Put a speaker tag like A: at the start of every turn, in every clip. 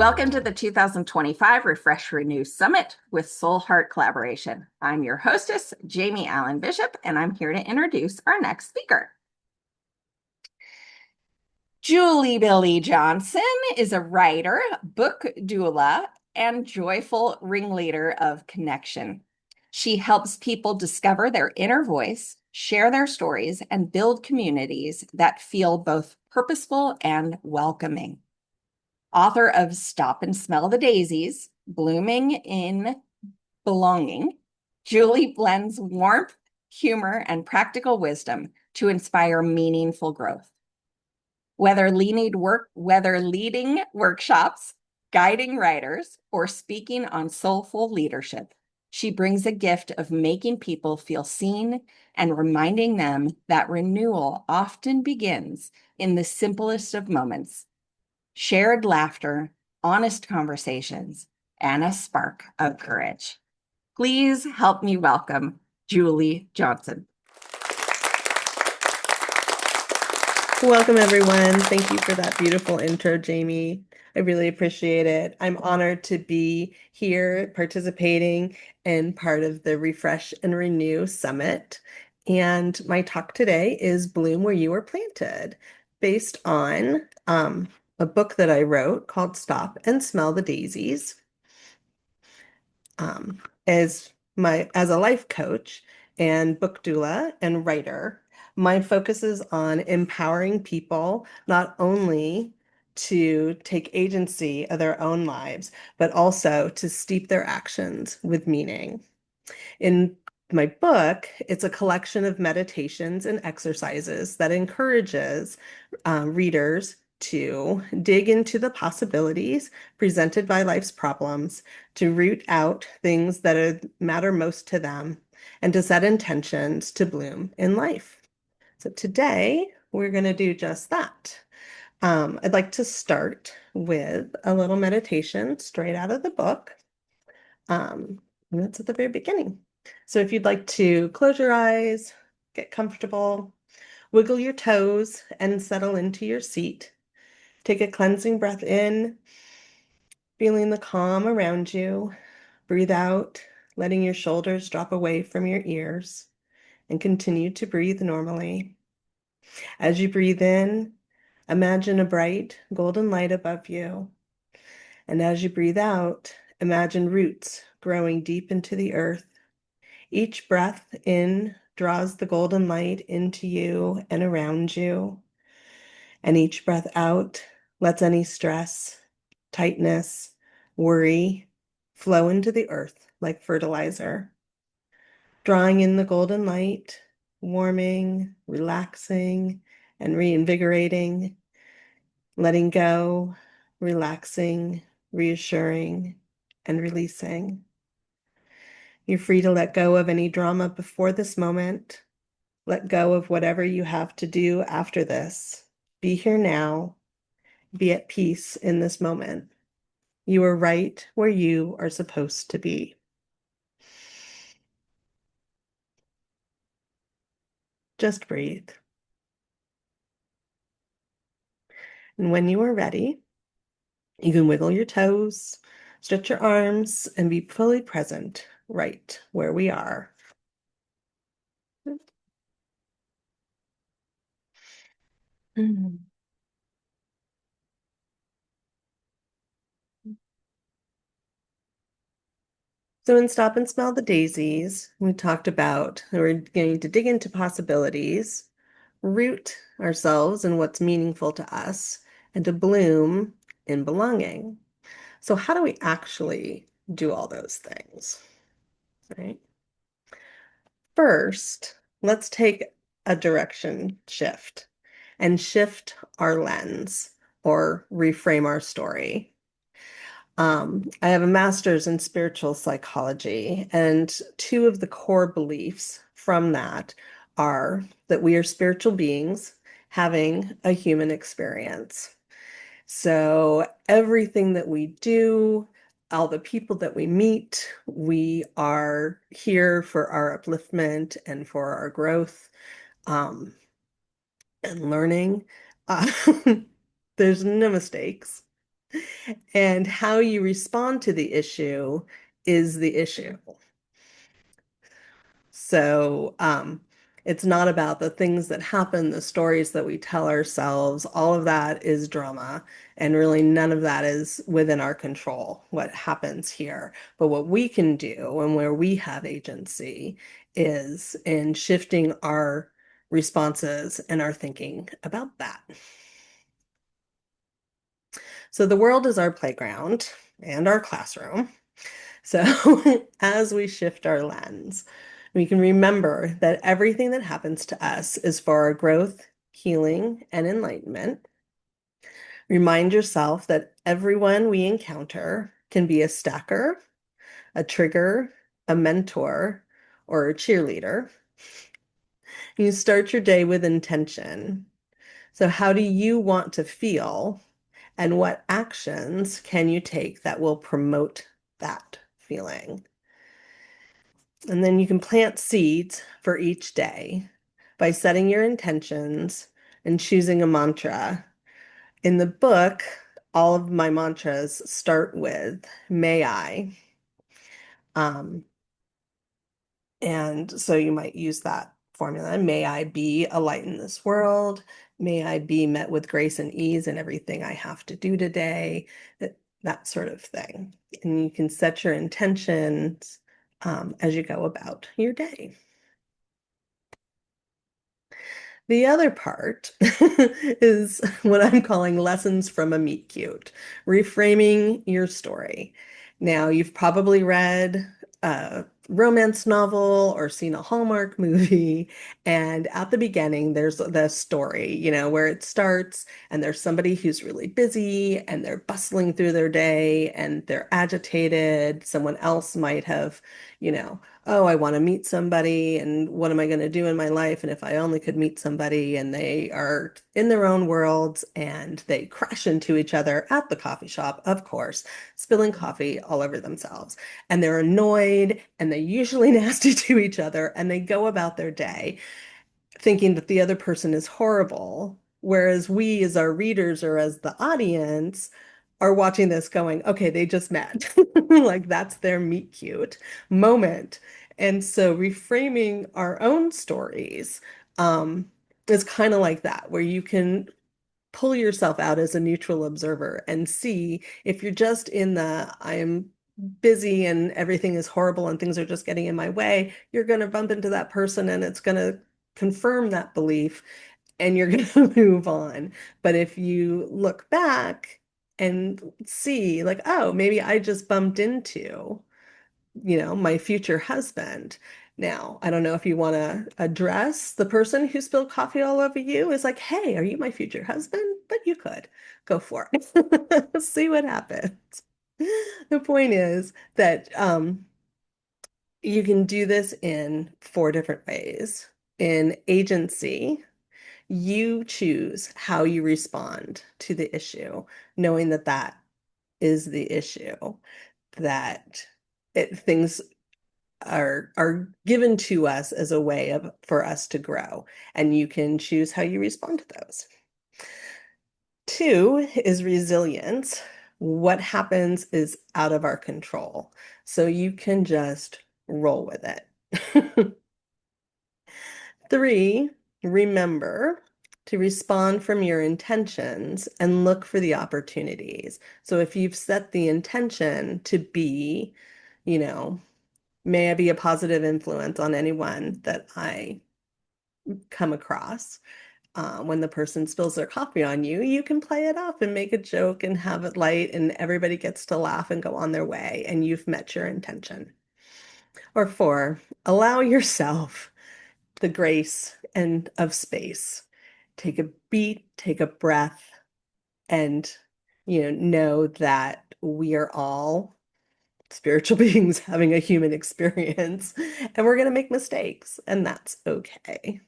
A: Welcome to the 2025 Refresh Renew Summit with Soul Heart Collaboration. I'm your hostess, Jamie Allen Bishop, and I'm here to introduce our next speaker. Bylli Johnson is a writer, book doula, and joyful ringleader of connection. She helps people discover their inner voice, share their stories, and build communities that feel both purposeful and welcoming. Author of Stop and Smell the Daisies, Blooming in Belonging, Julie blends warmth, humor, and practical wisdom to inspire meaningful growth. Whether leading workshops, guiding writers, or speaking on soulful leadership, she brings a gift of making people feel seen and reminding them that renewal often begins in the simplest of moments: shared laughter, honest conversations, and a spark of courage. Please help me welcome Bylli Johnson.
B: Welcome, everyone. Thank you for that beautiful intro, Jamie. I really appreciate it. I'm honored to be here participating in part of the Refresh and Renew Summit. And my talk today is Bloom Where You Were Planted, based on a book that I wrote called Stop and Smell the Daisies. As a life coach and book doula and writer, my focus is on empowering people not only to take agency of their own lives, but also to steep their actions with meaning. In my book, it's a collection of meditations and exercises that encourages readers to dig into the possibilities presented by life's problems, to root out things that matter most to them, and to set intentions to bloom in life. So today, we're going to do just that. I'd like to start with a little meditation straight out of the book. And that's at the very beginning. So if you'd like to close your eyes, get comfortable, wiggle your toes, and settle into your seat. Take a cleansing breath in, feeling the calm around you. Breathe out, letting your shoulders drop away from your ears, and continue to breathe normally. As you breathe in, imagine a bright golden light above you. And as you breathe out, imagine roots growing deep into the earth. Each breath in draws the golden light into you and around you. And each breath out lets any stress, tightness, worry flow into the earth like fertilizer. Drawing in the golden light, warming, relaxing, and reinvigorating. Letting go, relaxing, reassuring, and releasing. You're free to let go of any drama before this moment. Let go of whatever you have to do after this. Be here now. Be at peace in this moment. You are right where you are supposed to be. Just breathe. And when you are ready, you can wiggle your toes, stretch your arms, and be fully present right where we are. So in Stop and Smell the Daisies, we talked about we're going to dig into possibilities, root ourselves in what's meaningful to us, and to bloom in belonging. So how do we actually do all those things, right? First, let's take a direction shift and shift our lens or reframe our story. I have a master's in spiritual psychology, and two of the core beliefs from that are that we are spiritual beings having a human experience. So everything that we do, all the people that we meet, we are here for our upliftment and for our growth, and learning. Uh, there's no mistakes. And how you respond to the issue is the issue. So, it's not about the things that happen, the stories that we tell ourselves. All of that is drama, and really none of that is within our control, what happens here. But what we can do and where we have agency is in shifting our responses and our thinking about that. So the world is our playground and our classroom. So as we shift our lens, we can remember that everything that happens to us is for our growth, healing, and enlightenment. Remind yourself that everyone we encounter can be a stacker, a trigger, a mentor, or a cheerleader. You start your day with intention. So how do you want to feel, and what actions can you take that will promote that feeling? And then you can plant seeds for each day by setting your intentions and choosing a mantra. In the book, all of my mantras start with may I. Um, and so you might use that formula. May I be a light in this world. May I be met with grace and ease in everything I have to do today. That sort of thing. And you can set your intentions as you go about your day. The other part is what I'm calling lessons from a meet cute, reframing your story. Now, you've probably read a romance novel or seen a Hallmark movie, and at the beginning, there's the story, where it starts, and there's somebody who's really busy and they're bustling through their day and they're agitated. Someone else might have, you know, oh, I want to meet somebody, and what am I going to do in my life? And if I only could meet somebody, and they are in their own worlds and they crash into each other at the coffee shop, of course, spilling coffee all over themselves. And they're annoyed and they're usually nasty to each other, and they go about their day thinking that the other person is horrible. Whereas we, as our readers or as the audience, are watching this going, okay, they just met. Like that's their meet cute moment. And so reframing our own stories is kind of like that, where you can pull yourself out as a neutral observer and see if you're just in the I'm busy and everything is horrible and things are just getting in my way, you're going to bump into that person and it's going to confirm that belief and you're going to move on. But if you look back and see, like, oh, maybe I just bumped into, my future husband. Now, I don't know if you want to address the person who spilled coffee all over you is like, hey, are you my future husband? But you could go for it. See what happens. The point is that you can do this in 4 different ways. In agency, you choose how you respond to the issue, knowing that that is the issue, that things are given to us as a way of for us to grow, and you can choose how you respond to those. 2 is resilience. What happens is out of our control, so you can just roll with it. 3, remember to respond from your intentions and look for the opportunities. So if you've set the intention to be, you know, may I be a positive influence on anyone that I come across. When the person spills their coffee on you, you can play it off and make a joke and have it light, and everybody gets to laugh and go on their way, and you've met your intention. Or 4, allow yourself the grace and of space. Take a beat, take a breath, and know that we are all spiritual beings having a human experience, and we're going to make mistakes, and that's okay.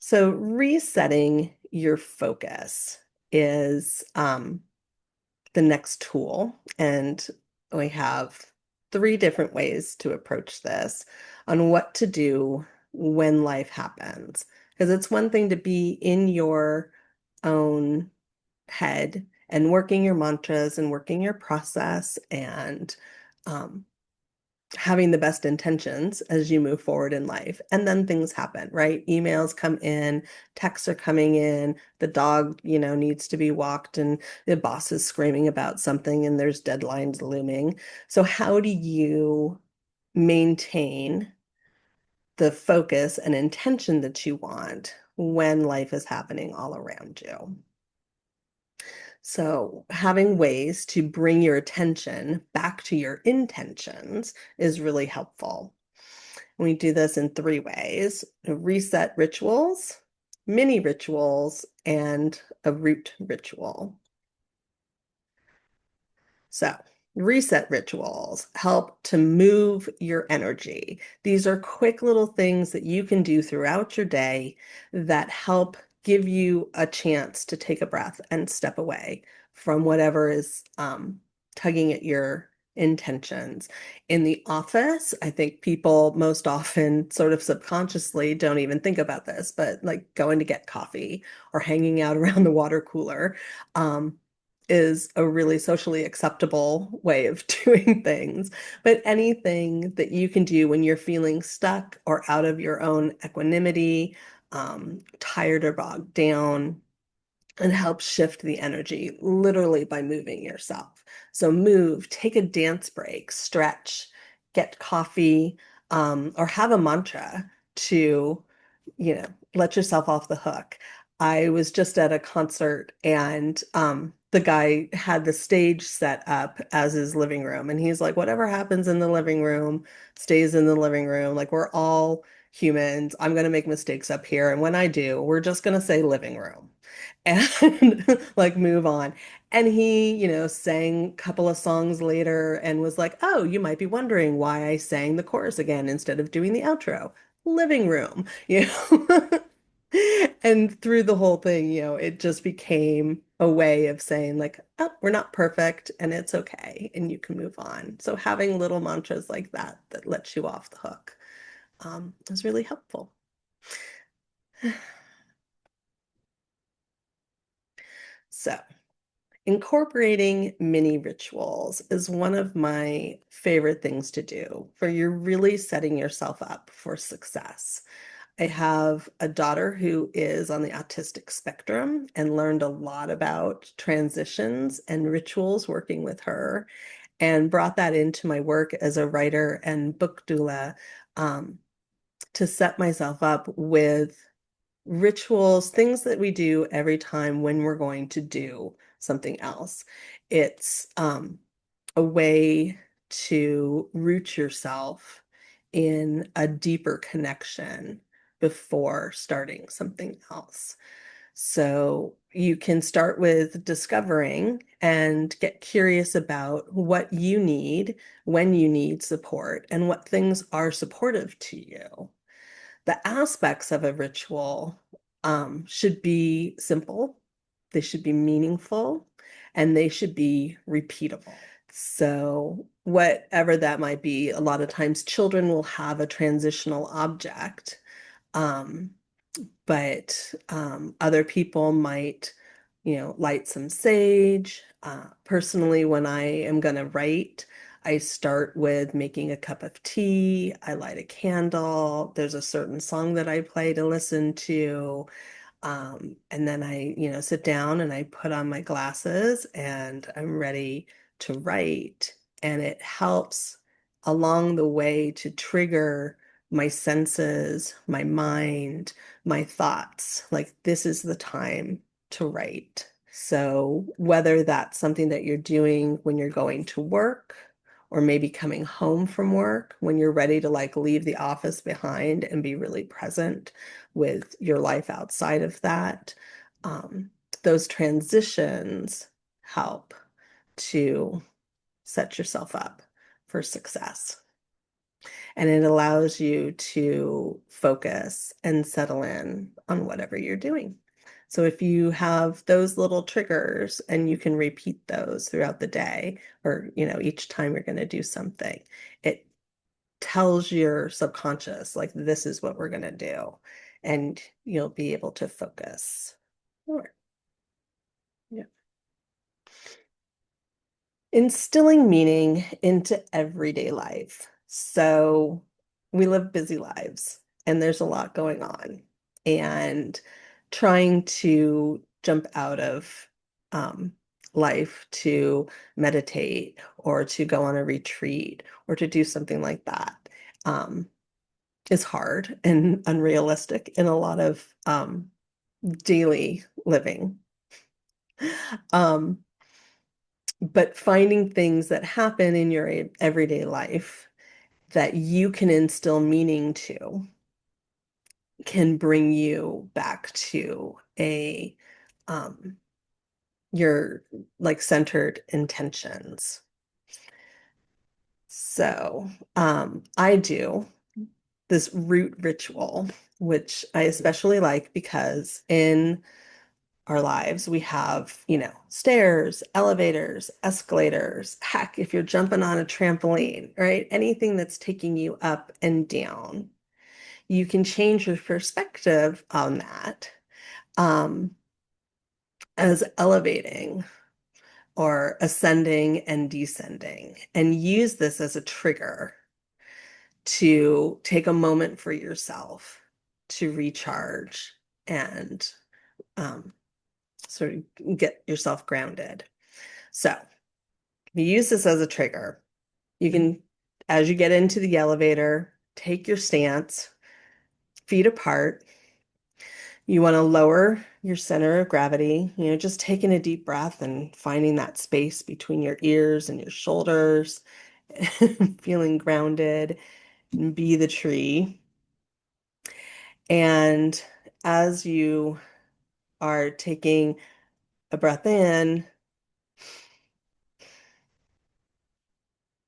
B: So resetting your focus is the next tool, and we have 3 different ways to approach this on what to do when life happens. Because it's one thing to be in your own head and working your mantras and working your process and um, having the best intentions as you move forward in life. And then things happen, right? Emails come in, texts are coming in, the dog, needs to be walked, and the boss is screaming about something, and there's deadlines looming. So, how do you maintain the focus and intention that you want when life is happening all around you? So, having ways to bring your attention back to your intentions is really helpful. We do this in three ways: reset rituals, mini rituals, and a root ritual. So, reset rituals help to move your energy. These are quick little things that you can do throughout your day that help give you a chance to take a breath and step away from whatever is tugging at your intentions. In the office, I think people most often sort of subconsciously don't even think about this, but like going to get coffee or hanging out around the water cooler. Is a really socially acceptable way of doing things. But anything that you can do when you're feeling stuck or out of your own equanimity, tired or bogged down, and help shift the energy literally by moving yourself. So move, take a dance break, stretch, get coffee, or have a mantra to, let yourself off the hook. I was just at a concert, and the guy had the stage set up as his living room. And he's like, whatever happens in the living room stays in the living room. Like, we're all humans. I'm going to make mistakes up here. And when I do, we're just going to say living room and like move on. And he, sang a couple of songs later and was like, oh, you might be wondering why I sang the chorus again instead of doing the outro. Living room, you know. And through the whole thing, it just became a way of saying, like, oh, we're not perfect and it's okay and you can move on. So having little mantras like that that lets you off the hook is really helpful. So, incorporating mini rituals is one of my favorite things to do, where you're really setting yourself up for success. I have a daughter who is on the autistic spectrum and learned a lot about transitions and rituals working with her, and brought that into my work as a writer and book doula, um, to set myself up with rituals, things that we do every time when we're going to do something else. It's a way to root yourself in a deeper connection before starting something else. So you can start with discovering and get curious about what you need when you need support and what things are supportive to you. The aspects of a ritual should be simple, they should be meaningful, and they should be repeatable. So, whatever that might be, a lot of times children will have a transitional object, um, but other people might, light some sage. Personally, when I am going to write, I start with making a cup of tea. I light a candle. There's a certain song that I play to listen to. And then I, sit down and I put on my glasses and I'm ready to write. And it helps along the way to trigger my senses, my mind, my thoughts. Like, this is the time to write. So, whether that's something that you're doing when you're going to work, or maybe coming home from work when you're ready to like leave the office behind and be really present with your life outside of that, um, those transitions help to set yourself up for success. And it allows you to focus and settle in on whatever you're doing. So if you have those little triggers and you can repeat those throughout the day, or each time you're going to do something, it tells your subconscious like, this is what we're going to do. and you'll be able to focus more. Yeah. Instilling meaning into everyday life. So we live busy lives and there's a lot going on. And trying to jump out of um, life to meditate or to go on a retreat or to do something like that is hard and unrealistic in a lot of daily living. Um, but finding things that happen in your everyday life that you can instill meaning to can bring you back to a your like centered intentions. So I do this root ritual, which I especially like because in our lives we have, stairs, elevators, escalators, heck, if you're jumping on a trampoline, right? Anything that's taking you up and down, you can change your perspective on that um, as elevating or ascending and descending, and use this as a trigger to take a moment for yourself to recharge and um, sort of get yourself grounded. So you use this as a trigger. You can, as you get into the elevator, take your stance, feet apart. You want to lower your center of gravity, just taking a deep breath and finding that space between your ears and your shoulders, feeling grounded, and be the tree. And as you are taking a breath in,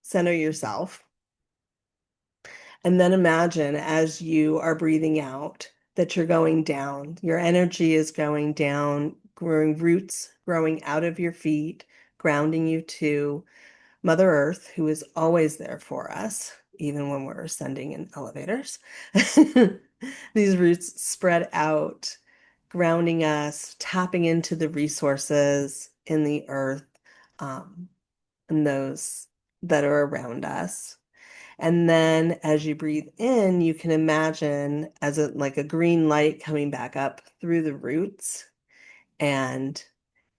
B: center yourself. And then imagine as you are breathing out that you're going down. Your energy is going down, growing roots growing out of your feet, grounding you to Mother Earth, who is always there for us, even when we're ascending in elevators. These roots spread out, grounding us, tapping into the resources in the earth, and those that are around us. And then as you breathe in, you can imagine as like a green light coming back up through the roots and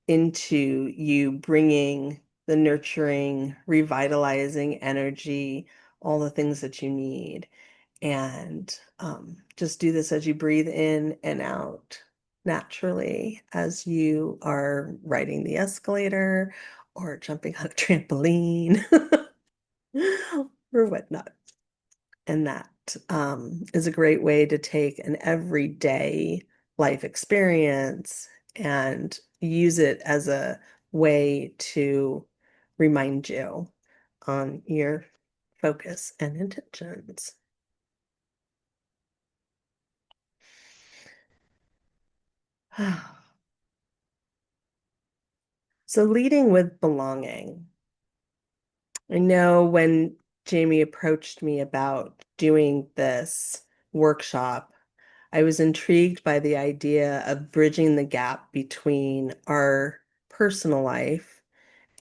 B: into you bringing the nurturing, revitalizing energy, all the things that you need. And just do this as you breathe in and out naturally as you are riding the escalator or jumping on a trampoline or whatnot. And that is a great way to take an everyday life experience and use it as a way to remind you on your focus and intentions. So, leading with belonging. I know when Jamie approached me about doing this workshop, I was intrigued by the idea of bridging the gap between our personal life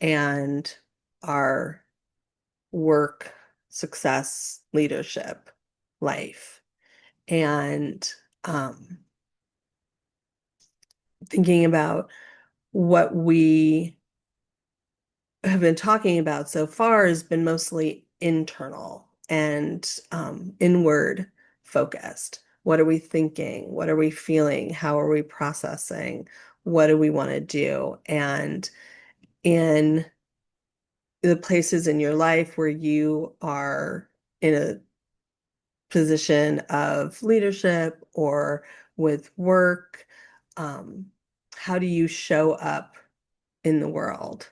B: and our work, success, leadership life. And thinking about what we have been talking about so far has been mostly internal and inward focused. What are we thinking? What are we feeling? How are we processing? What do we want to do? And in the places in your life where you are in a position of leadership or with work, um, how do you show up in the world?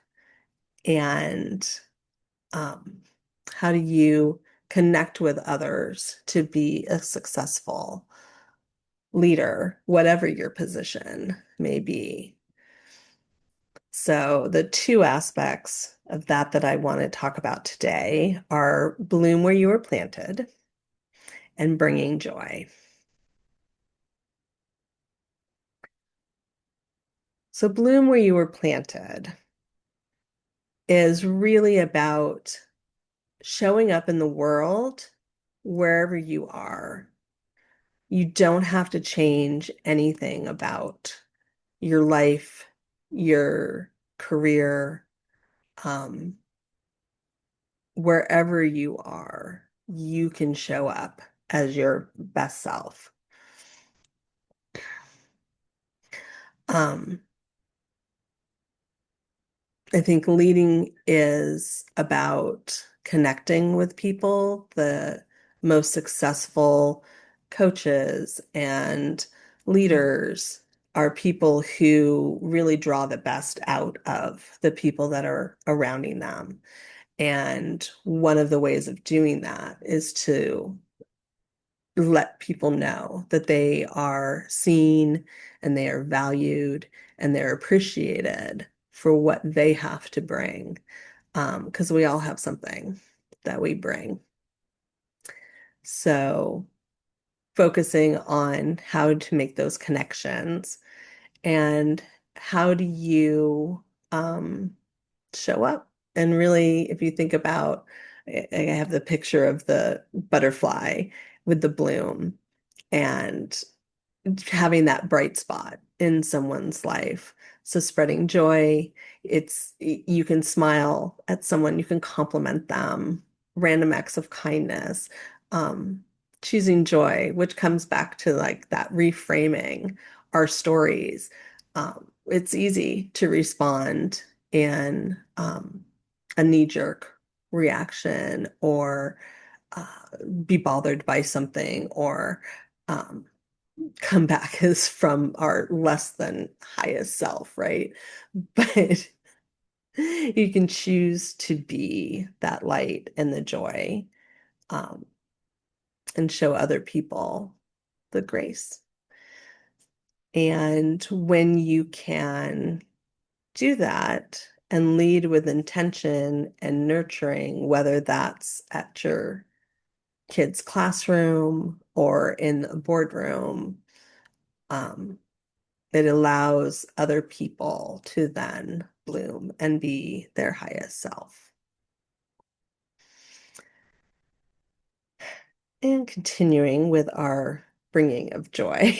B: And um, how do you connect with others to be a successful leader, whatever your position may be? So, the two aspects of that I want to talk about today are bloom where you were planted and bringing joy. So bloom where you were planted is really about showing up in the world wherever you are. You don't have to change anything about your life, your career, um, wherever you are, you can show up as your best self. Um, I think leading is about connecting with people. The most successful coaches and leaders are people who really draw the best out of the people that are surrounding them. And one of the ways of doing that is to let people know that they are seen and they are valued and they're appreciated for what they have to bring. Because we all have something that we bring. So focusing on how to make those connections and how do you show up? And really, if you think about, I have the picture of the butterfly with the bloom and having that bright spot in someone's life. So spreading joy, you can smile at someone, you can compliment them, random acts of kindness, um, choosing joy, which comes back to like that reframing our stories. It's easy to respond in a knee-jerk reaction or uh, be bothered by something or um, come back as from our less than highest self, right? But you can choose to be that light and the joy, um, and show other people the grace. And when you can do that and lead with intention and nurturing, whether that's at your kid's classroom or in a boardroom, um, it allows other people to then bloom and be their highest self. And continuing with our bringing of joy,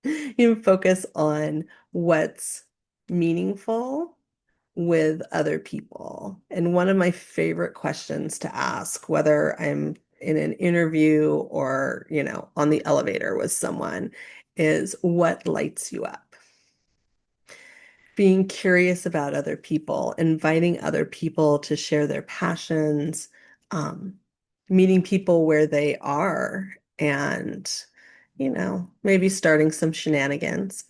B: you focus on what's meaningful with other people. And one of my favorite questions to ask, whether I'm in an interview or, on the elevator with someone, is what lights you up? Being curious about other people, inviting other people to share their passions, um, meeting people where they are, and, maybe starting some shenanigans.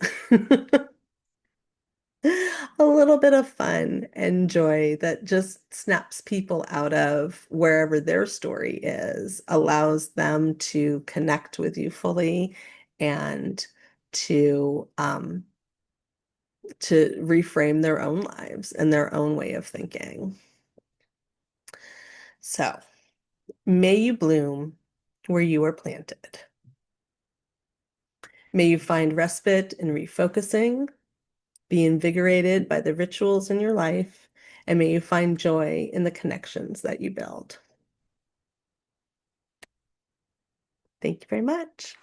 B: A little bit of fun and joy that just snaps people out of wherever their story is, allows them to connect with you fully and to reframe their own lives and their own way of thinking. So, may you bloom where you are planted. May you find respite in refocusing, be invigorated by the rituals in your life, and may you find joy in the connections that you build. Thank you very much.